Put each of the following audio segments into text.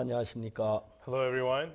안녕하십니까? Hello, everyone.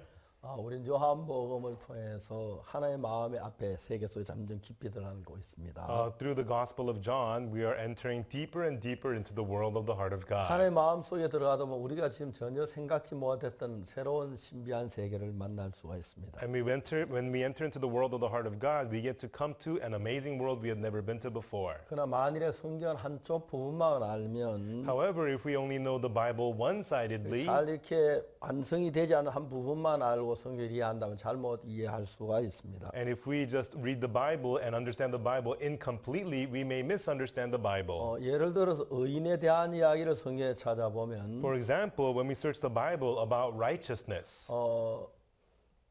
우린 요한복음을 통해서 하나님의 마음의 앞에 세계 속에 잠든 깊이 들어가고 있습니다. Through the Gospel of John, we are entering deeper and deeper into the world of the heart of God. 하나님의 마음 속에 들어가다 보면 우리가 지금 전혀 생각지 못했던 새로운 신비한 세계를 만날 수가 있습니다. And when we enter into the world of the heart of God, we get to come to an amazing world we have never been to before. 그러나 만일에 성경 한쪽 부분만 알면 However, if we only know the Bible one-sidedly, 잘 이렇게 완성이 되지 않은 한 부분만 알고 성경을 이해한다면 잘못 이해할 수가 있습니다. and if we just read the Bible and understand the Bible incompletely, we may misunderstand the Bible. 예를 들어서 의인에 대한 이야기를 성경에 찾아보면 For example, when we search the Bible about righteousness,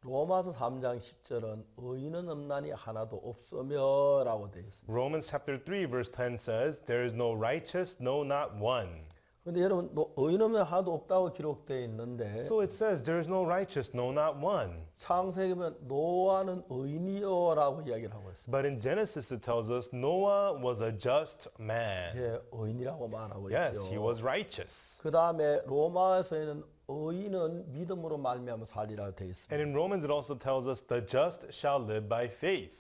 로마서 3장 10절은 의인은 없나니 하나도 없으며라고 되어 있습니다. Romans chapter 3 verse 10 says, there is no righteous, no not one. 근데 여러분 의인 없는 하나도 없다고 기록되어 있는데 So it says, there is no righteous, no not one. 창세기 보면 노아는 의인이요라고 이야기를 하고 있습니다. But in Genesis it tells us Noah was a just man. 예, 의인이라고 말하고 Yes, 있죠. he was righteous. 그 다음에 로마에서는 의인은 믿음으로 말미암아 살리라고 되어 있습니다. And in Romans it also tells us the just shall live by faith.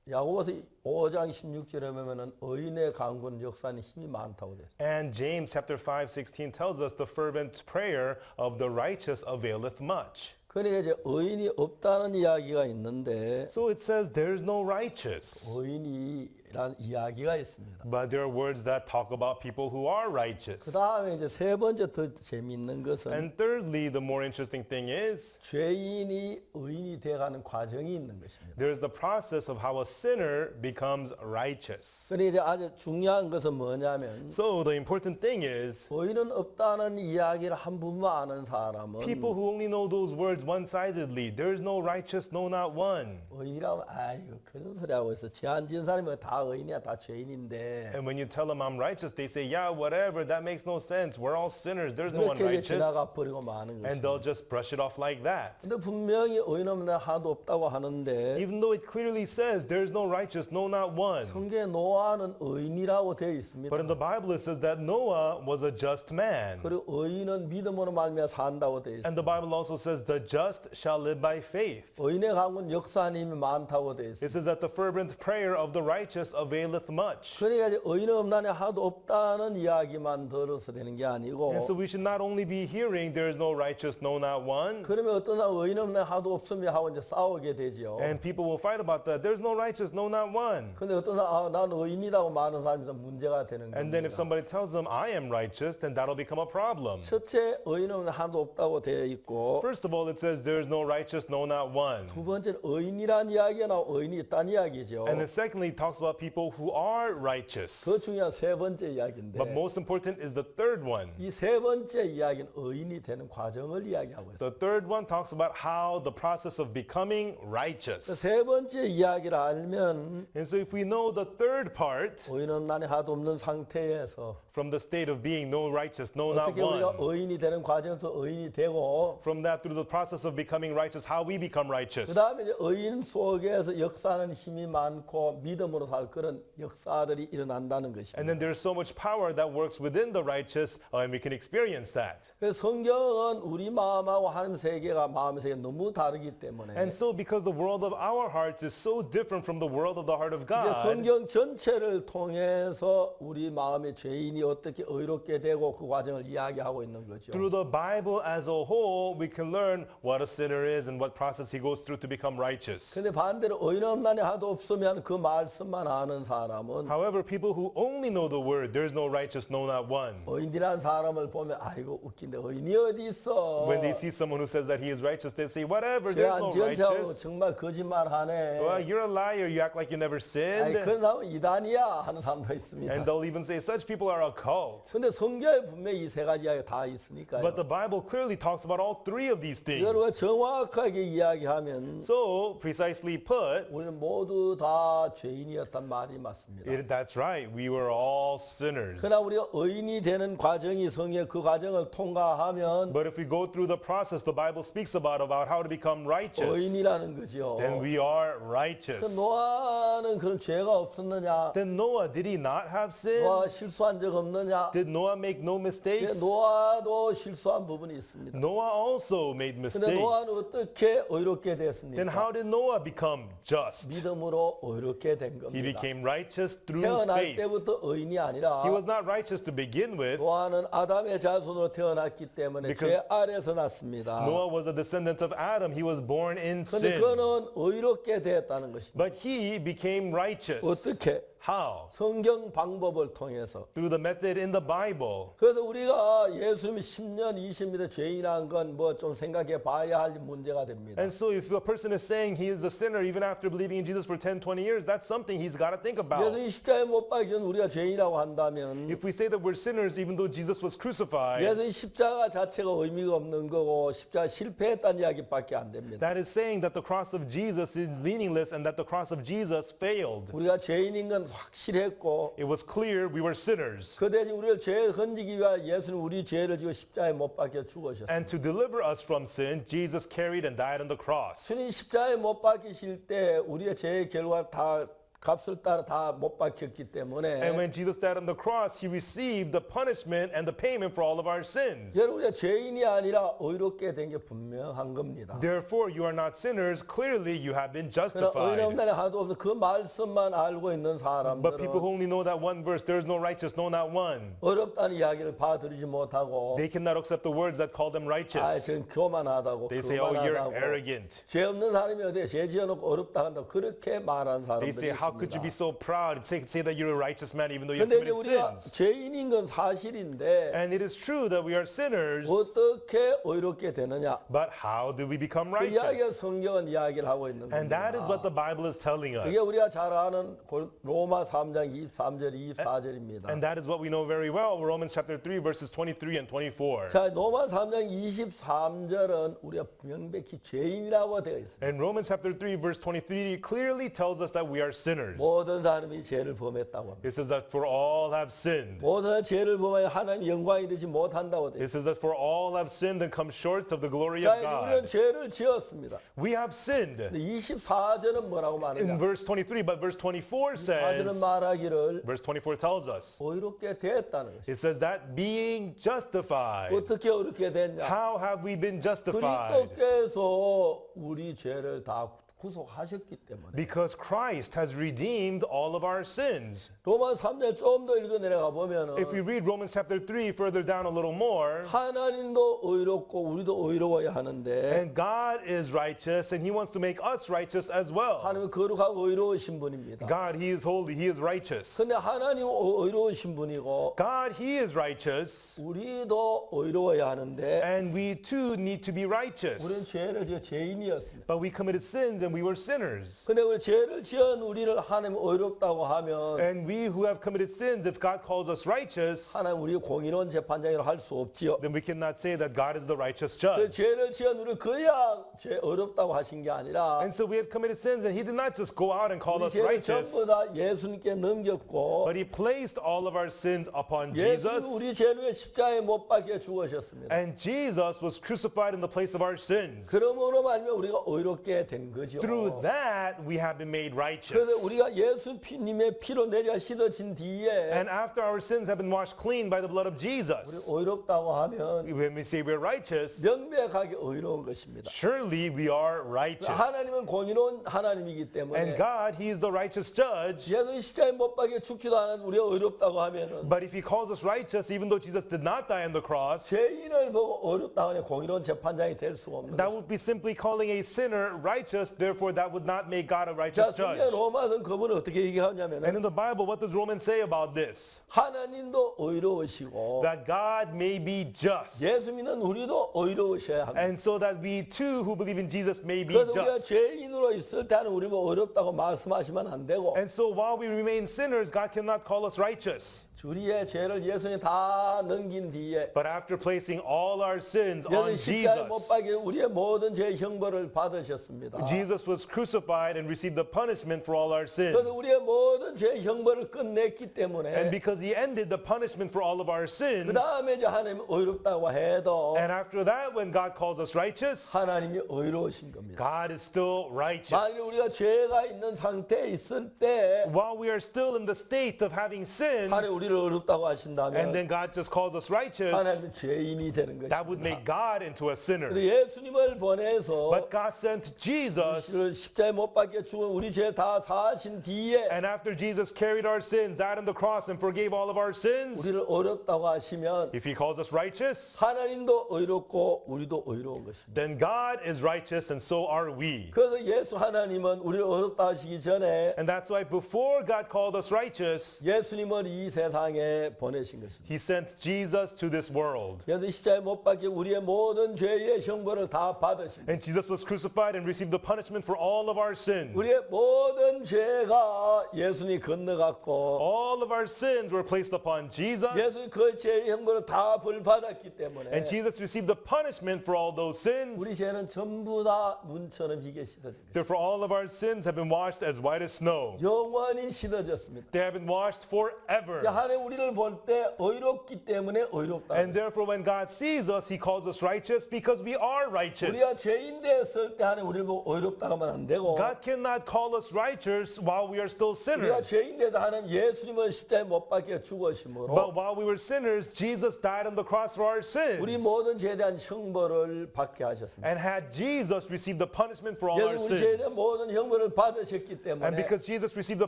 야고보서 5장 16절에 보면은 의인의 강군 역사는 힘이 많다고 되어 있습니다. And James chapter 5:16 tells us the fervent prayer of the righteous availeth much. 그러니까 이제 의인이 없다는 이야기가 있는데 So it says there is no righteous. 의인이란 이야기가 있습니다. But there are words that talk about people who are 그 righteous. 다음에 이제 세 번째 더 재미있는 것은 And thirdly, the more interesting thing is 죄인이 의인이 돼가는 과정이 있는 것입니다. there's the process of how a sinner becomes righteous. 그러니까 이제 아주 중요한 것은 뭐냐면 So the important thing is 의인은 없다는 이야기를 한 분만 아는 사람은 people who only know those words one-sidedly, there is no righteous, no not one. 의인이라고 아이고 그런 소리 하고 있어. 죄 안 지은 사람이 다 의인이야, 다 죄인인데. And when you tell them I'm righteous, they say, yeah, whatever, that makes no sense. We're all sinners. There's no one 그렇게 이제 righteous. 지나가 버리고 마는 And 것입니다. they'll just brush it off like that. 근데 분명히 의인 없는 하나도 없다고 하는데 Even though it clearly says there is no righteous, no not one. 성경에 노아는 의인이라고 되어 있습니다. But in the Bible it says that Noah was a just man. 그리고 의인은 믿음으로 말미암아 산다고 되어 And 있습니다. the Bible also says the just shall live by faith. 의인의 강군 역사하는 힘이 많다고 되어 있습니다. It says that the fervent prayer of the righteous availeth much. 그러니까 이제 의인 없나니 하나도 없다는 이야기만 들어서 되는 게 아니고 And so we should not only be hearing there is no righteous, no not one. 그러면 어떤 사람 의인 없나니 하나도 없으며 하고 이제 싸우게 되죠. And people will fight about that. There's no righteous, no not one. 근데 어떤 사람 나는 의인이라고 말하는 사람이 문제가 되는 And then if 겁니다. somebody tells them I am righteous, then that'll become a problem. 첫째 의인 없는 하나도 없다고 되어 있고 First of all, it says there is no righteous, no not one. 두 번째는 의인이란 이야기가 나오고 의인이 있다는 이야기죠. And then secondly, it talks about people who are righteous. 더 중요한 세 번째 이야기인데 But most important is the third one. 이 세 번째 이야기는 의인이 되는 과정을 이야기하고 있어요. The third one talks about how the process of becoming righteous. 세 번째 이야기를 알면 And so if we know the third part, 의인 없나니 하나도 없는 상태에서 from the state of being no righteous, no not 어떻게 우리가 one, 의인이 되는 과정부터 의인이 되고 from that through the process of becoming righteous, how we become righteous. 그 다음에 이제 의인 속에서 역사하는 힘이 많고 믿음으로 살 그런 역사들이 일어난다는 것입니다. And then there's so much power that works within the righteous, and we can experience that. 그래서 성경은 우리 마음하고 하나님 세계가 마음의 세계가 너무 다르기 때문에 And so because the world of our hearts is so different from the world of the heart of 이제 God, 성경 전체를 통해서 우리 마음의 죄인이 어떻게 의롭게 되고 그 과정을 이야기하고 있는 거죠. through the Bible as a whole, we can learn what a sinner is and what process he goes through to become righteous. 근데 반대로 의인 없나니 하도 없으면 그 말씀만 아는 사람은 However, people who only know the word, there is no righteous, no not one. 의인이라는 사람을 보면 아이고 웃긴데 의인이 어디 있어? When they see someone who says that he is righteous, they say, whatever, 죄 there's 안 no 지은 자고 righteous. 정말 거짓말하네. Well, you're a liar, you act like you never 아이, sinned. 그런 사람은 이단이야 하는 사람도 있습니다. And they'll even say, such people are a cult. 근데 성경에 분명히 이 세 가지 이야기가 다 있으니까요. But the Bible clearly talks about all three of these things. 여러분 정확하게 이야기하면 So, precisely put, 우리는 모두 다 죄인이었단 죄인이라는 말이 맞습니다. That's right. We were all sinners. 그러나 우리가 의인이 되는 과정이 성경 그 과정을 통과하면 But if we go through the process the Bible speaks about how to become righteous, 의인이라는 거죠. then we are 그 righteous. 노아는 그런 죄가 없었느냐? Then Noah, did he not have sin? 노아 실수한 적 없느냐? Did Noah make no 예, mistakes? 노아도 실수한 부분이 있습니다. Noah also made 근데 mistakes. 노아는 어떻게 의롭게 Then 됐습니까? how did Noah become just? 믿음으로 의롭게 된 He 겁니다. became righteous through 태어날 faith. 때부터 의인이 아니라 He was not righteous to begin with. 노아는 아담의 자손으로 태어났기 때문에 Because 죄 아래서 났습니다. Noah was a descendant of Adam. He was born in 그런데 sin. 그는 의롭게 되었다는 것입니다. But he became righteous. 어떻게? How? 성경 방법을 통해서. Through the method in the Bible. 그래서 우리가 예수님이 10년, 20년 죄인이라는 건 뭐 좀 생각해 봐야 할 문제가 됩니다. And so if a person is saying he is a sinner even after believing in Jesus for 10, 20 years, that's something he's got to think about. 예수님 십자가에 못 박기 전 우리가 죄인이라고 한다면 If we say that we're sinners even though Jesus was crucified, 예수님 십자가 자체가 의미가 없는 거고 십자가 실패했다는 이야기밖에 안 됩니다. that is saying that the cross of Jesus is meaningless and that the cross of Jesus failed. 우리가 죄인인 건 확실했고 It was clear we were sinners. 그 대신 우리를 죄에 건지기 위하여 예수는 우리 죄를 지고 십자가에 못 박혀 죽으셨습니다. And to deliver us from sin, Jesus carried and died on the cross. 주님 십자가에 못 박히실 때 우리의 죄의 결과 다 값을 따라 다 못 박혔기 때문에 And when Jesus died on the cross, he received the punishment and the payment for all of our sins. 여러분 우리가 죄인이 아니라 의롭게 된 게 분명한 겁니다. Therefore, you are not sinners. Clearly, you have been 그러나 justified. 의로운 날에 하도 없는 그 말씀만 알고 있는 But people who 사람들은 only know that one verse, there is no righteous, no, not one. 어렵다는 이야기를 받아들이지 못하고 They cannot accept the words that call them 아, righteous. 전 교만하다고 They say, oh, you're 교만하다고 arrogant. 죄 없는 사람이 어디에 죄 지어놓고 어렵다 한다 그렇게 말하는 They 사람들이 say, how could you be 있습니다. so proud? Say that you're a righteous man even though you've 근데 이제 committed 우리가 sins. 죄인인 건 사실인데 And it is true that we are sinners, 어떻게 의롭게 되느냐 but how do we become 그 이야기가 righteous? 성경은 이야기를 하고 있는 And that is 겁니다. what the Bible is telling us. 이게 우리가 잘 아는 로마 3장 23절 24절입니다. And that is what we know very well, Romans chapter 3, verses 23 and 24. 자, 로마 3장 23절은 우리가 명백히 죄인이라고 되어 있습니다. And Romans chapter 3, verse 23 clearly tells us that we are sinners. 모든 사람이 죄를 범했다고 합니다. It says that for all have sinned. 모든 죄를 범하여 하나님 영광 이르지 못한다고 되어 It says that for all have sinned and come short of the glory 자, of 이제 우리는 God. 죄를 지었습니다. We have sinned. 24절은 뭐라고 In 말하냐? verse 23, but verse 24 24절은 says, 말하기를 verse 24 tells us, 의롭게 됐다는 것이. it says that being justified. 어떻게 의롭게 됐냐? How have we been justified? 그리스도께서 우리 죄를 다 구속하셨기 때문에. Because Christ has redeemed all of our sins. 로마 3장 좀 더 읽어 내려가 보면은 If we read Romans chapter 3 further down a little more, 하나님도 의롭고 우리도 의로워야 하는데 and God is righteous and he wants to make us righteous as well. 하나님은 거룩하고 의로우신 분입니다. God, he is holy, he is righteous. 근데 하나님은 의로우신 분이고 God, he is righteous, 우리도 의로워야 하는데 and we too need to be 우리는 righteous. 죄를 지어 죄인이었습니다. But we committed sins and we were sinners. 근데 우리 죄를 지은 우리를 하나님 의롭다고 하면 And we who have committed sins, if God calls us righteous, 하나님 우리 공의로운 재판장이라 할 수 없지요. then we cannot say that God is the righteous 그 judge. 죄를 지은 우리를 그냥 죄 어렵다고 하신 게 아니라 And so we have committed sins and he did not just go out and call 우리 us 죄를 righteous, 전부 다 예수님께 넘겼고 but he placed all of our sins upon 예수는 Jesus. 우리 죄를 위해 십자가에 못 박혀 죽으셨습니다. And Jesus was crucified in the place of our sins. 그러므로 말미암아 우리가 의롭게 된 거죠. Through that, we have been made 그래서 righteous. 우리가 예수님의 피로 내려 씻어진 뒤에 And after our sins have been washed clean by the blood of Jesus, 의롭다고 하면 when we say we're righteous, 명백하게 의로운 것입니다. surely we are righteous. 하나님은 공의로운 하나님이기 때문에 And God, he is the righteous judge. 예수 십자가에 못 박혀 죽지도 않은 우리가 의롭다고 하면은 But if he calls us righteous, even though Jesus did not die on the cross, 죄인을 보고 어렵다고 하니 공의로운 재판장이 될 수가 없는 that 거죠. would be simply calling a sinner righteous. Therefore, that would not make God a 자, righteous 성경 judge. 로마서는 그분을 어떻게 And 얘기하냐면은 in the Bible, what does Romans say about this? 하나님도 의로우시고 That God may be just. 예수 믿는 우리도 의로우셔야 합니다. And so that we too who believe in Jesus may be 그래서 우리가 just. 죄인으로 있을 때는 우리 뭐 어렵다고 말씀하시면 안 되고 And so while we remain sinners, God cannot call us righteous. 우리의 죄를 예수님 다 넘긴 뒤에 But after placing all our sins on 예수 십자가에 못 Jesus, 박혀 우리의 모든 죄 형벌을 받으셨습니다. Jesus Jesus was crucified and received the punishment for all our sins. 그래서 우리의 모든 죄 형벌을 끝냈기 And 때문에 because he ended the punishment for all of our sins, 그 다음에 이제 하나님이 의롭다고 해도 and after that, when God calls us righteous, 하나님이 의로우신 겁니다. God is still righteous. 만일 우리가 죄가 있는 상태에 있을 때 While we are still in the state of having sinned, 하나님 우리를 의롭다고 and 하신다면 then God just calls us righteous, 하나님은 죄인이 되는 that would 것입니다. make God into a sinner. 그래서 예수님을 보내서 But God sent Jesus, 십자가에 못 박혀 죽은 우리 죄 다 사하신 뒤에 and after Jesus carried our sins, died on the cross, and forgave all of our sins, 우리를 의롭다고 하시면 if he calls us righteous, 하나님도 의롭고 우리도 의로운 것입니다. then God is righteous and so are we. 그래서 예수 하나님은 우리를 의롭다 하시기 전에 And that's why before God called us righteous, 예수님을 이 세상에 보내신 것입니다. he sent Jesus to this world. 그래서 십자가에 못 박혀 우리의 모든 죄의 형벌을 다 받으신 And Jesus was crucified and received the punishment for all of our sins. 우리의 모든 죄가 예수님이 건너갔고 All of our sins were placed upon Jesus, 예수님 그 죄의 형벌을 다 벌받았기 때문에 and Jesus received the punishment for all those sins. 우리 죄는 전부 다 눈처럼 희게 씻어진 거예요. Therefore, all of our sins have been washed as white as snow. 영원히 씻어졌습니다. They have been washed forever. 하나님 우리를 볼 때 의롭기 때문에 의롭다. And therefore, when God sees us, he calls us righteous because we are righteous. 우리가 죄인 됐을 때 하나님 우리를 보고 의롭다고 하면 안 되고 God cannot call us righteous while we are still 우리가 sinners. 죄인 돼도 하나님 예수님을 십자가에 못 박혀 죽으심으로 But while we were sinners, Jesus died on the cross for our sins. 우리 모든 죄에 대한 형벌을 받게 하셨습니다. And had Jesus received the punishment for all our 예수님 우리 죄에 대한 sins, 모든 형벌을 받으셨기 and 때문에 because Jesus received the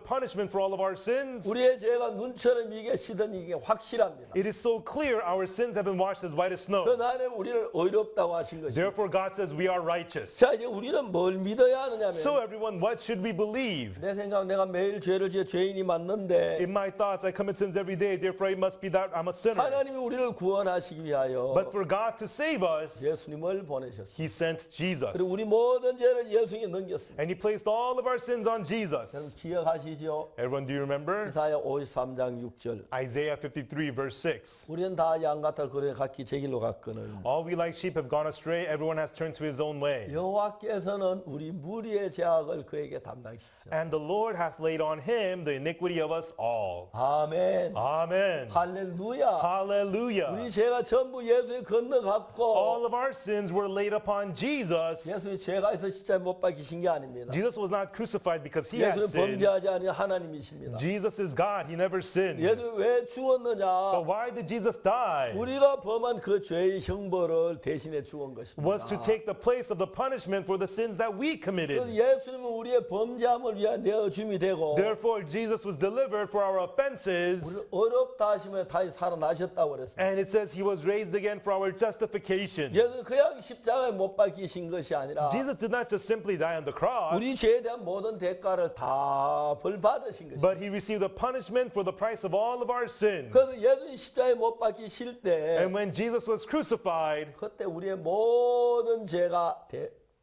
punishment for all of our sins, 우리의 죄가 눈처럼 이게 씻은 이게 확실합니다. it is so clear our sins have been washed as white as snow. 그래서 하나님 우리를 의롭다고 하신 것입니다. Therefore, God says we are righteous. 자 이제 우리는 뭘 믿어야 하느냐면 So everyone, what should we believe? 내 생각은 내가 매일 죄를 지어 죄인이 맞는데 In my thoughts, I commit sins every day. Therefore, it must be that I'm a sinner. 하나님이 우리를 구원하시기 위하여 But for God to save us, 예수님을 보내셨습니다. he sent Jesus. 그리고 우리 모든 죄를 예수님께 넘겼습니다. And he placed all of our sins on 여러분 Jesus. 기억하시죠? Everyone, do you remember? 이사야 53장 6절 Isaiah 53, verse 6. 우리는 다 양 같아 그래 각기 제 길로 갔거늘 All we like sheep have gone astray. Everyone has turned to his own way. 여호와께서는 우리 무리의 죄악을 그에게 담당시키셨다. And the Lord hath laid on him the iniquity of us all. 아멘. Amen. 할렐루야. Hallelujah. 우리 죄가 전부 예수에 All 건너갔고 of our sins were laid upon Jesus. 예수님 죄가 있어 십자가에 못 박히신 게 아닙니다. Jesus was not crucified because he had 예수는 sinned. 범죄하지 않은 하나님이십니다. Jesus is God. He never sinned. 예수 왜 But 죽었느냐? why did Jesus die? 우리가 범한 그 죄의 형벌을 대신해 죽은 것입니다. Was to take the place of the punishment for the sins that we 그래서 committed. 예수님은 우리의 범죄함을 위한 내어줌이 되고 Therefore, Jesus was delivered for our offenses. 우리를 어렵다 하시면 다시 살아나셨다고 그랬습니다. And it says he was raised again for our justification. 예수는 그냥 십자가에 못 박히신 것이 아니라 Jesus did not just simply die on the cross, 우리 죄에 대한 모든 대가를 다 벌받으신 것입니다. but he received the punishment for the price of all of our sins. 그래서 예수님 십자가에 못 박히실 때 And when Jesus was crucified, 그때 우리의 모든 죄가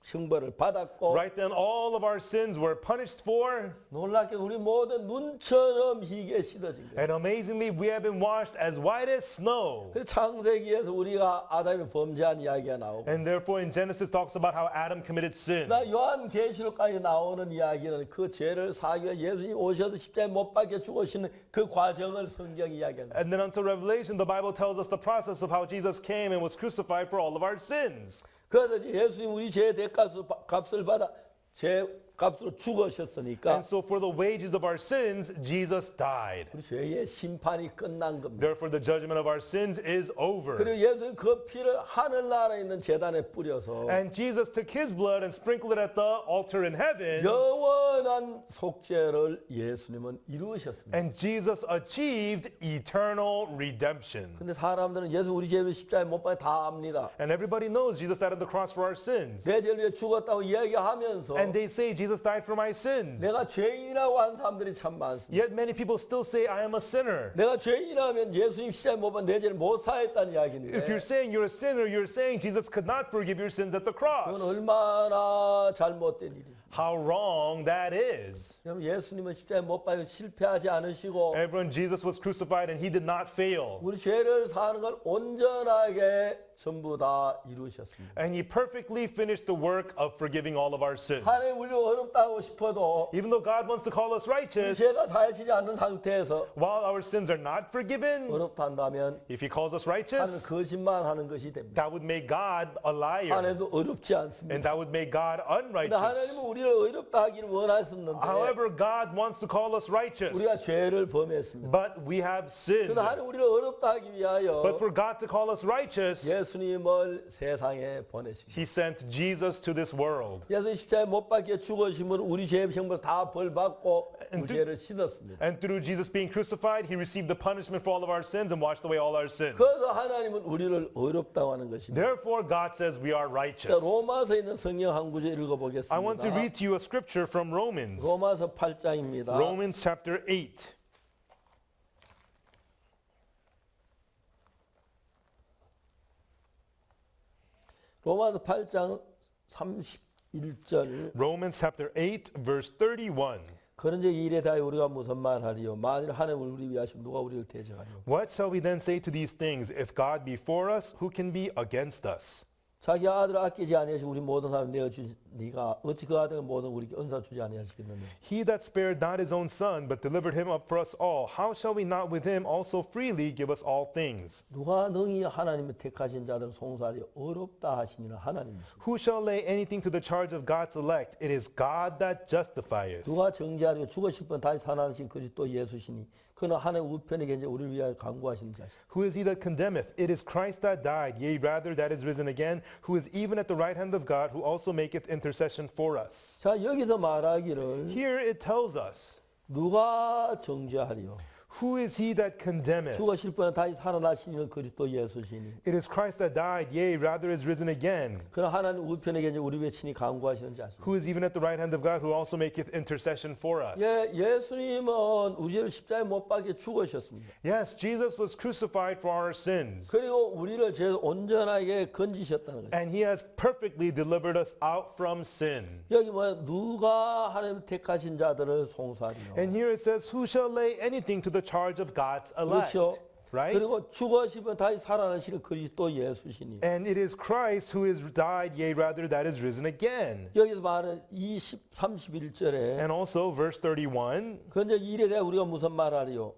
형벌을 받았고 right then all of our sins were punished for. 놀랍게 우리 모든 눈처럼 희게 씻어진 거예요. And amazingly, we have been washed as white as snow. 그래서 창세기에서 우리가 아담이 범죄한 이야기가 나오고 And therefore, in Genesis talks about how Adam committed sin. 나 요한계시록까지 나오는 이야기는 그 죄를 사기 위해 예수님이 오셔서 십자가에 못 박혀 죽으시는 그 과정을 성경이 이야기합니다. And then until Revelation, the Bible tells us the process of how Jesus came and was crucified for all of our sins. 그래서 이제 예수님 우리 죄의 대값을 받아 죄 값으로 죽으셨으니까 And so for the wages of our sins, Jesus died. 우리 죄의 심판이 끝난 겁니다. Therefore, the judgment of our sins is over. 그리고 예수님 그 피를 하늘나라에 있는 제단에 뿌려서 And Jesus took his blood and sprinkled it at the altar in heaven. 영원한 속죄를 예수님은 이루셨습니다. And Jesus achieved eternal redemption. 근데 사람들은 예수 우리 죄를 십자가에 못 박혀 다 압니다. And everybody knows Jesus died on the cross for our sins. 내 죄를 위해 죽었다고 이야기하면서 And they say Jesus died for my sins. 내가 죄인이라고 하는 사람들이 참 많습니다. Yet many people still say, I am a sinner. 내가 죄인이라면 예수님 십자가에 못 박은 내 죄를 못 사했다는 이야기인데 If you're saying you're a sinner, you're saying Jesus could not forgive your sins at the cross. 그건 얼마나 잘못된 일이죠. How wrong that is. 여러분 예수님은 십자가에 못 박혀 실패하지 않으시고 Everyone, Jesus was crucified and he did not fail. 우리 죄를 사는 걸 온전하게 전부 다 이루셨습니다. And he perfectly finished the work of forgiving all of our sins. 하나님 우리를 어렵다고 싶어도 Even though God wants to call us righteous, 죄가 사해지지 않는 상태에서 while our sins are not forgiven, 어렵다 한다면 if he calls us 하나님 righteous, 거짓말하는 것이 됩니다. that would make God a liar. 하나님도 어렵지 않습니다. And that would make God 근데 unrighteous. 하나님은 우리를 어렵다 하기를 원하셨는데 However, God wants to call us righteous. 우리가 죄를 범했습니다. But we have sinned. 그래서 하나님 우리를 어렵다 하기 위하여 But for God to call us righteous, 예수님을 세상에 보내십니다. he sent Jesus to this world. 예수 십자가에 못 박혀 죽으심으로 우리 죄의 형벌 다 벌받고 그 And 죄를 씻었습니다. And through Jesus being crucified, he received the punishment for all of our sins and washed away all our sins. 그래서 하나님은 우리를 어렵다고 하는 것입니다. Therefore, God says we are 자, righteous. 로마서에 있는 성경 한 구절 I want to 읽어보겠습니다. read to you a scripture from Romans. 로마서 8장입니다. Romans chapter 8. 로마서 8장 31절 Romans chapter 8, verse 31. 그런즉 이 일에 대하여 우리가 무슨 말하리요? 만일 하나님을 우리 위하시면 누가 우리를 대적하리요? What shall we then say to these things? If God be for us, who can be against us? 자기 아들을 아끼지 아니하시고 우리 모든 사람 내어 주신 네가 어찌 그 아들을 모든 우리에게 은사 주지 아니하시겠느냐? He that spared not his own son, but delivered him up for us all, how shall we not with him also freely give us all things? 누가 능히 하나님의 택하신 자들 송사하리 어렵다 하시니라 하나님이십니다. Who shall lay anything to the charge of God's elect? It is God that justifieth. 누가 정죄하리고 죽으실 분 다시 살아나신 그리스도 예수시니 그는 하나님 우편에 계신 우리를 위하여 간구하시는 자시다. Who is he that condemneth? It is Christ that died, yea, rather that is risen again, who is even at the right hand of God, who also maketh intercession for us. 자 여기서 말하기를 Here it tells us, 누가 정죄하리요? who is he that condemneth? 죽으실 분은 다시 살아나시는 그리스도 예수시니 It is Christ that died, yea, rather is risen again, 그는 하나님 우편에 계신 우리 위에 친히 간구하시는 자시다. who is even at the right hand of God, who also maketh intercession for us. 예, 예수님은 우리를 십자가에 못 박혀 죽으셨습니다. Yes, Jesus was crucified for our sins, 그리고 우리를 죄 온전하게 건지셨다는 거죠. and he has perfectly delivered us out from sin. 여기 뭐 누가 하나님 택하신 자들을 송사하리요. And here it says, who shall lay anything to the charge of God's elect? 그렇죠. Right? 그리고 죽으시면 다시 살아나시는 그리스도 예수시니. And it is Christ who is died, yea, rather that is risen again. 여기서 말하는 31절에 And also verse 31, 그런데 이 일에 대해 우리가 무슨 말하리요?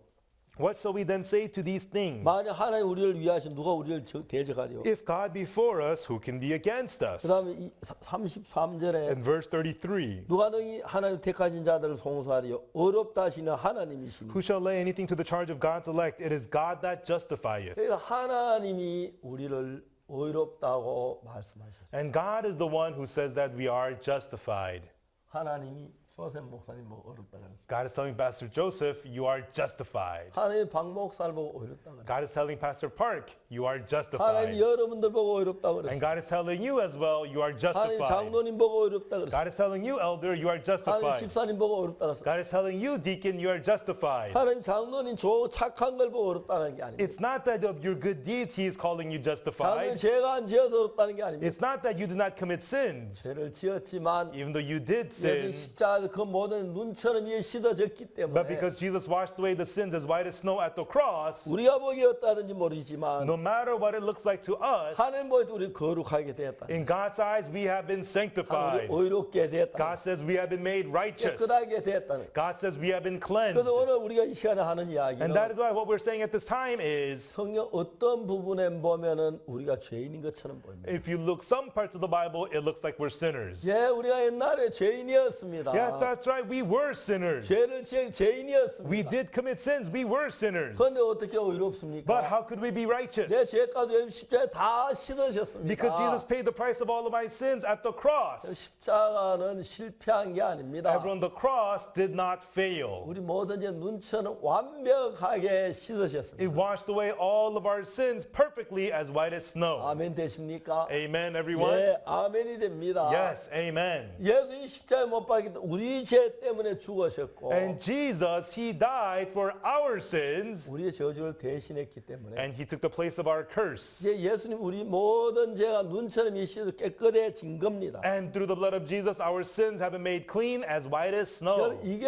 what shall we then say to these things? 만약 하나님 우리를 위하신 누가 우리를 대적하리요? If God be for us, who can be against us? 그 다음에 33절에 And verse 33, 누가 너희 하나님 택하신 자들을 송사하리요? 어렵다 하시는 하나님이시니. who shall lay anything to the charge of God's elect? It is God that justifieth. 그래서 하나님이 우리를 어렵다고 말씀하셨어요. And God is the one who says that we are justified. 하나님이 조셉 목사님 뭐 어렵다 그랬어요. God is telling Pastor Joseph, you are justified. 하나님 박 목사를 보고 어렵다 그랬어요. God is telling Pastor Park, you are 하나님 justified. 여러분들 보고 어렵다 And 그랬어요. God is telling you as well, you are 하나님 justified. 장로님 보고 어렵다 그랬어요. God is telling you, elder, you are 하나님 justified. 집사님 보고 어렵다 그랬어요. God is telling you, deacon, you are justified. 하나님 장로님 착한 걸 보고 어렵다는 게 아닙니다. It's not that of your good deeds he is calling you 장로님 justified. 죄가 안 지어서 어렵다는 게 아닙니다. It's not that you did not commit sins, 죄를 지었지만 even though you did 예수 sin, 십자가 그 모든 눈처럼 위에 씻어졌기 but 때문에 because Jesus washed away the sins as white as snow at the cross, 우리가 보기에 어떠하든지 모르지만 no matter what it looks like to us, 하나님 보에서 우리 거룩하게 되었다. in God's eyes we have been 우리 sanctified. 의롭게 되었다. God says we have been made righteous. 깨끗하게 되었다는. God says we have been cleansed. 그래서 오늘 우리가 이 시간에 하는 이야기는 And that is why what we're saying at this time is, 성경 어떤 부분에 보면은 우리가 죄인인 것처럼 보입니다. if you look some parts of the Bible, it looks like we're sinners. 예, 우리가 옛날에 죄인이었습니다. Yes, that's right. We were sinners. 죄를 지은 죄인이었습니다. We did commit sins. We were sinners. 그런데 어떻게 의롭습니까? But how could we be righteous? 내 죄까지 예수님 십자가에 다 씻으셨습니다. Because Jesus paid the price of all of my sins at the cross. 십자가는 실패한 게 아닙니다. Everyone, the cross did not fail. 우리 모든 죄 눈처럼 완벽하게 씻으셨습니다. It washed away all of our sins perfectly as white as snow. 아멘 되십니까? Amen, everyone? 예, 아멘이 됩니다. Yes, amen. 예수님 십자가에 못 박기 때문에 우리 죄 때문에 죽으셨고 And Jesus, he died for our sins, 우리의 저주를 대신했기 때문에 and he took the place of our curse. 이제 예수님 우리 모든 죄가 눈처럼 이 씻어 깨끗해진 겁니다. And through the blood of Jesus, our sins have been made clean as white as snow. 여러분, 이게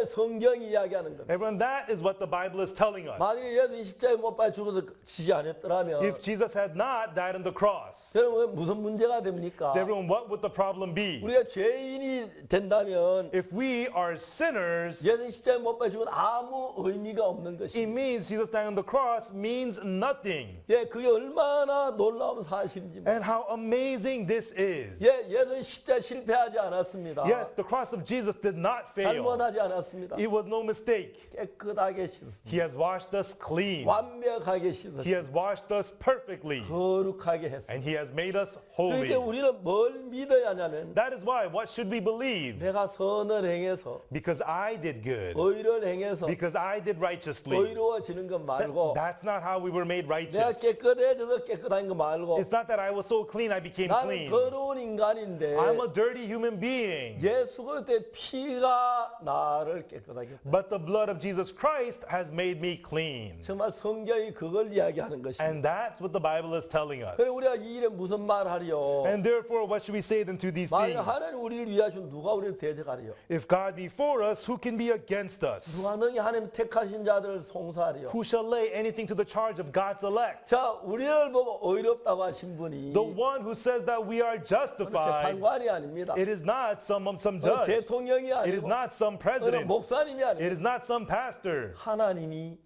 성경이 이야기하는 겁니다. Everyone, that is what the Bible is telling us. 만약에 예수님 십자가에 못 박혀 죽어서 지지 않았더라면 If Jesus had not died on the cross, 여러분 무슨 문제가 됩니까? everyone, what would the problem be? 우리가 죄인이 된다면 If we are sinners, 예수님 십자가에 못 박혀 죽은 아무 의미가 없는 it 것입니다. means Jesus dying on the cross means nothing. 예, 그게 얼마나 놀라운 사실인지. And how amazing this is. 예, 예수님 십자가 실패하지 않았습니다. Yes, the cross of Jesus did not fail. 잘못하지 않았습니다. It was no mistake. 깨끗하게 씻었습니다. He has washed us clean. 완벽하게 He 씻었습니다. has washed us perfectly. 거룩하게 했습니다. And he has made us holy. 그러니까 우리는 뭘 믿어야 하냐면 That is why, what should we believe? 내가 선을 행해서 Because I did good. 의를 행해서 Because I did righteously. 의로워지는 것 말고 That's not how we were made 내가 righteous. 깨끗해져서 깨끗한 거 말고 It's not that I was so clean I became 나는 clean. 더러운 인간인데 I'm a dirty human being. 예수 그리스도의 피가 나를 깨끗하게 했다. But the blood of Jesus Christ has made me clean. 정말 성경이 그걸 이야기하는 것입니다. And that's what the Bible is telling us. 그래 우리가 이 일에 무슨 말 하리요? And therefore, what should we say then to these 만약 things? 하나님 우리를 위하시면 누가 우리를 대적하리요? If God be for us, who can be against us? 누가 능히 하나님 택하신 자들을 송사하리요? Who shall lay anything to the charge of God's elect? 자, 우리를 보고 의롭다고 하신 분이 The one who says that we are justified, 재판관이 아닙니다. it is not some 어느 judge. 대통령이 It is 아니고 not some 어느 president. 목사님이 It 아니고 is not some pastor. 하나님이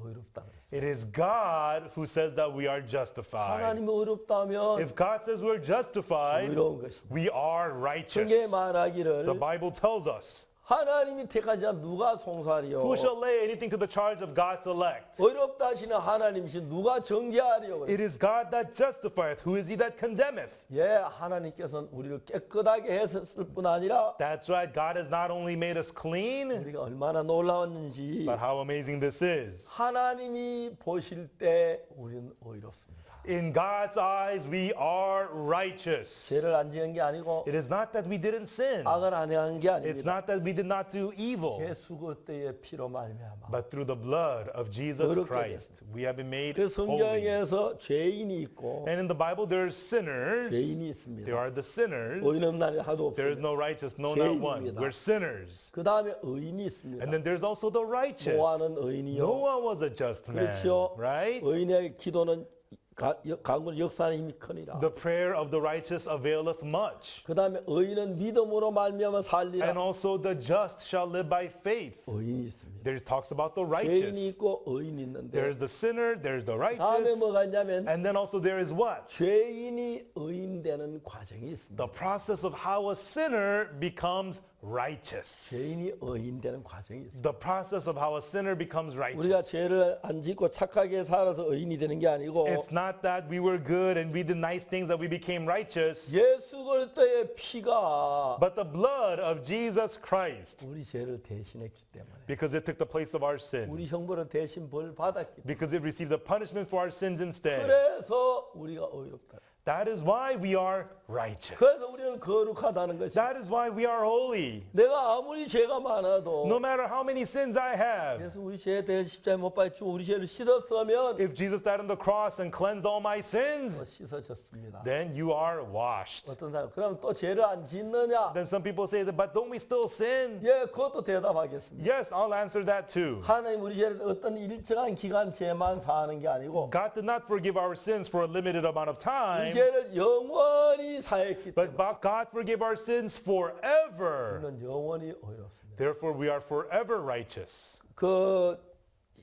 의롭다고 했어요. It is God who says that we are justified. 하나님이 의롭다면 If God says we're justified, 의로운 것입니다. we are righteous. 성경에 말하기를 The Bible tells us, 하나님이 택한 자 누가 송사하리요? who shall lay anything to the charge of God's elect? 의롭다 하시는 하나님이신 누가 정죄하리요? It is God that justifieth. Who is he that condemneth? 예, 하나님께서는 우리를 깨끗하게 했을 뿐 아니라 That's right. God has not only made us clean, 우리가 얼마나 놀라웠는지 but how amazing this is. 하나님이 보실 때 우리는 의롭습니다. In God's eyes, we are righteous. 죄를 안 지은 게 아니고 It is not that we didn't sin. 악을 안 행한 게 It's 아닙니다. not that we did not do evil. 예수 그리스도의 피로 말미암아. But through the blood of Jesus 의롭게 Christ, we have been made 그 holy. 성경에서 죄인이 있고 And in the Bible, there's sinners. 죄인이 There 있습니다. are the sinners. 의인 없는 날이 하도 There is 없습니다. no righteous, no, not one. 죄인입니다. We're sinners. 그 다음에 의인이 있습니다. And then there's also the righteous. 노아는 의인이요. Noah was a just man, 그렇죠. right? 의인의 기도는 강군 역사하는 힘이 크니라. The prayer of the righteous availeth much. 그 다음에 의인은 믿음으로 말미암아 살리라. And also the just shall live by faith. 의인이 있습니다. There talks about the 죄인이 righteous. 있고 의인이 있는데 There's the sinner, there's the 다음에 righteous. 뭐가 있냐면 And then also there is what? 죄인이 의인되는 과정이 있습니다. The process of how a sinner becomes righteous. 죄인이 의인되는 과정이 있습니다. The process of how a sinner becomes 우리가 righteous. 죄를 안 짓고 착하게 살아서 의인이 되는 게 아니고 It's not that we were good and we did nice things that we became righteous, 예수 그리스도의 피가 but the blood of Jesus Christ, 우리 죄를 대신했기 때문에 because it took the place of our 우리 sins, 형벌을 대신 벌 받았기 때문에 because it received the punishment for our sins instead. 그래서 우리가 의롭다. That is why we are righteous. 그래서 우리는 거룩하다는 것이. That is why we are holy. 내가 아무리 죄가 많아도 No matter how many sins I have, 예수 우리 죄에 대해 십자가에 못 박히고 우리 죄를 씻었으면 if Jesus died on the cross and cleansed all my sins, 씻어졌습니다. then you are washed. 어떤 사람 그럼 또 죄를 안 짓느냐? Then some people say, but don't we still sin? 예, 그것도 대답하겠습니다. Yes, I'll answer that too. 하나님 우리 죄를 어떤 일정한 기간 죄만 사하는 게 아니고 God did not forgive our sins for a limited amount of 우리 time, 죄를 영원히 사했기 but 때문에 God forgave our sins forever. 우리는 영원히 의롭습니다. Therefore, we are forever righteous. 그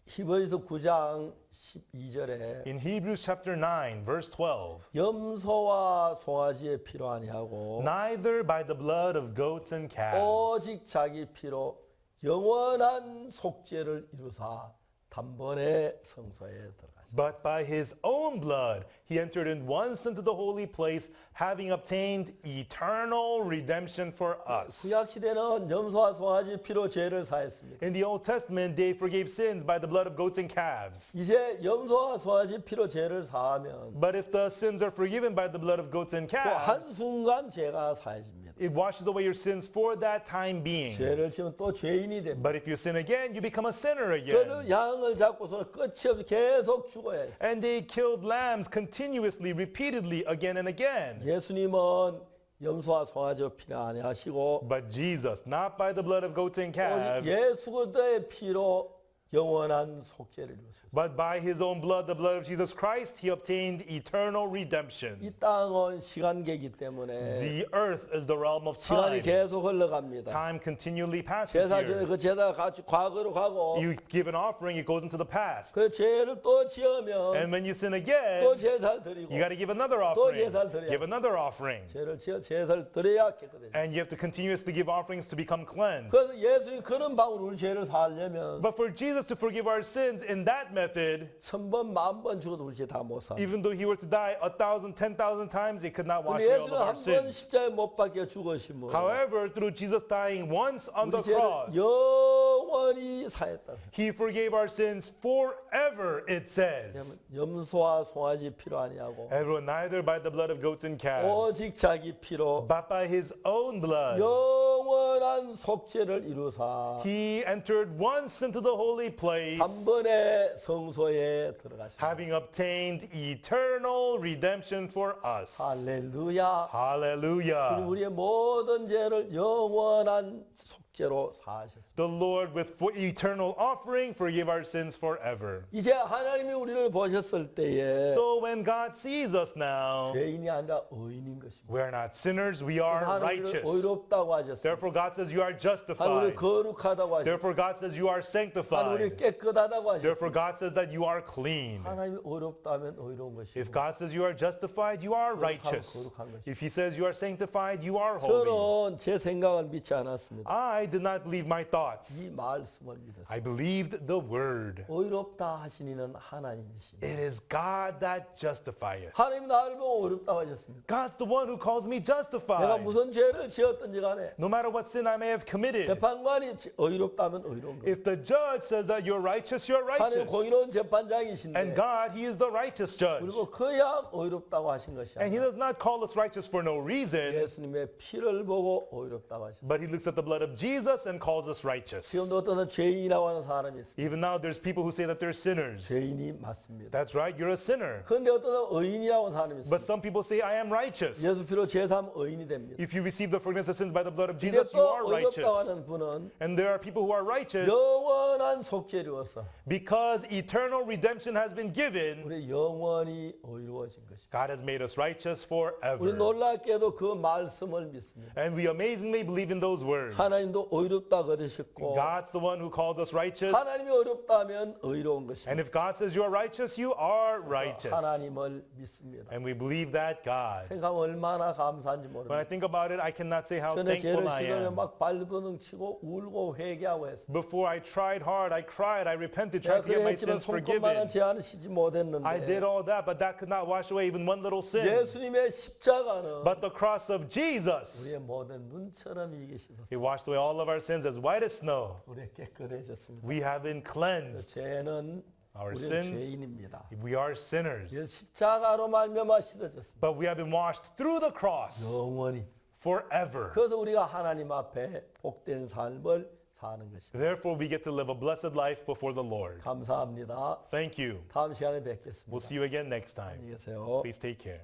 히브리서 9장 12절에 In Hebrews chapter 9, verse 12, 염소와 송아지의 피로 아니하고 neither by the blood of goats and calves, 오직 자기 피로 영원한 속죄를 이루사 단번에 성소에 들어가시다. but by his own blood he entered in once into the holy place, having obtained eternal redemption for us. 구약 시대는 염소와 송아지 피로 죄를 사했습니다. In the Old Testament, they forgave sins by the blood of goats and calves. 이제 염소와 송아지 피로 죄를 사하면 But if the sins are forgiven by the blood of goats and 그 calves, 한순간 죄가 사해집니다. it washes away your sins for that time being. 죄를 지으면 또 죄인이 됩니다. But if you sin again, you become a sinner again. 그래도 양을 잡고서는 끝이 없이 계속 죽어야 했어요. And they killed lambs continuously, repeatedly, again and again. 예수님은 염소와 송아지 피를 아니하시고 But Jesus, not by the blood of goats and 오직 calves, 예수 그리스도의 피로 영원한 속죄를 이루셨어요. but by his own blood, the blood of Jesus Christ, he obtained eternal redemption. 이 땅은 시간계이기 때문에 The earth is the realm of 시간이 time. 계속 흘러갑니다. Time continually passes 제사 전에 here. 그 제사가 같이 과거로 가고 You give an offering, it goes into the past. 그 죄를 또 지으면 And when you sin 또 again, 제사를 드리고 you got to give another 또 offering. 제사를 드려야지. Give another offering. 죄를 지어 제사를 드려야 깨끗해져. And you have to continuously give offerings to become cleansed. 그래서 예수님 그런 방으로 우리 죄를 사하려면 But for Jesus to forgive our sins in that method, 1000번, 10,000번 죽어도 우리 죄 다 못 사. even though he were to die 1,000, 10,000 times, he could not wash 근데 away all 예수는 of our 한 번 sins. 십자가에 못 박혀 죽으심으로 However, through Jesus dying once on the 우리 죄를 cross, 영원히 사했다. he forgave our sins forever, it says. 염소와 송아지 피로 아니하고 Everyone, neither by the blood of goats and calves, 오직 자기 피로 but by his own blood. 영원한 속죄를 이루사 He entered once into the holy place, 단번에 성소에 들어가시다. having obtained eternal redemption for us. 할렐루야. 주님 Hallelujah. 우리의 모든 죄를 영원한 속죄로 사하셨습니다. The Lord with eternal offering forgive our sins forever. 이제 하나님이 우리를 보셨을 때에 So when God sees us now, 죄인이 아니라 의인인 것입니다. we are not sinners, we are 하나님을 righteous. 의롭다고 하셨습니다. Therefore God says you are 하나님을 justified. 거룩하다고 하셨습니다. Therefore God says you are 하나님을 sanctified. 깨끗하다고 Therefore 하셨습니다. God says that you are clean. 하나님이 의롭다면 의로운 것이고 If God says you are justified, you are righteous. 거룩한 것이고. If he says you are sanctified, you are holy. 저는 제 생각을 믿지 않았습니다. I did not believe my thoughts. 이 말씀을 믿었습니다. I believed the word. 의롭다 하신 이는 하나님이십니다. It is God that justifieth. 하나님 나를 보고 의롭다고 하셨습니다. God's the one who calls me 내가 justified. 무슨 죄를 지었든지 간에 No matter what sin I may have committed. 재판관이 의롭다면 의로운 거예요. If the judge says that you're righteous, you're 하나님 righteous. 공의로운 재판장이신데 And God, he is the righteous judge. 그리고 그야 의롭다고 하신 것이 And he 아니라 does not call us righteous for no reason, 예수님의 피를 보고 의롭다고 하십니다. but he looks at the blood of Jesus and calls us righteous. 지금도 어떤 죄인이라고 하는 사람이 있습니다. Even now, there's people who say that they're sinners. 죄인이 맞습니다. That's right, you're a sinner. 그런데 어떤 의인이라고 하는 사람이 But 있습니다. some people say, I am righteous. 예수 피로 제사하면 의인이 됩니다. If you receive the forgiveness of sins by the blood of 근데 Jesus, you 또 are righteous. 의롭다고 하는 분은 And there are people who are righteous 영원한 속죄로서 because eternal redemption has been given. 우리 영원히 의로워진 것입니다. God has made us righteous 우리 forever. 놀랍게도 그 말씀을 믿습니다. And we amazingly believe in those words. 하나님도 의롭다 그러셨고 God's the one who called us righteous. 하나님이 의롭다면 의로운 것입니다. And if God says you are righteous, you are righteous. 하나님을 믿습니다. And we believe that God. 생각하면 얼마나 감사한지 When I 모릅니다. think about it, I cannot say how 전에 thankful 죄를 I 씻으면 am. 막 발버둥 치고 울고 회개하고 했습니다. Before I tried hard, I cried, I repented, 내가 trying to get 그래 my 했지만 sins 손꼽만한 forgiven. 죄는 씻지 I did 못했는데 all that, but that could not wash away even one little sin. 예수님의 십자가는 But the cross of Jesus, 우리의 모든 눈처럼 이게 씻었습니다. it washed away all of our sins as white as snow. 우리 깨끗해졌습니다. We have been cleansed. 죄는 Our 우리는 sins, 죄인입니다. we are sinners. 이 십자가로 말미암아 씻어졌습니다. But we have been washed through the cross 영원히. forever. 그래서 우리가 하나님 앞에 복된 삶을 사는 것입니다. Therefore, we get to live a blessed life before the Lord. 감사합니다. Thank you. 다음 시간에 We'll 뵙겠습니다. see you again next time. 안녕히 계세요. Please take care.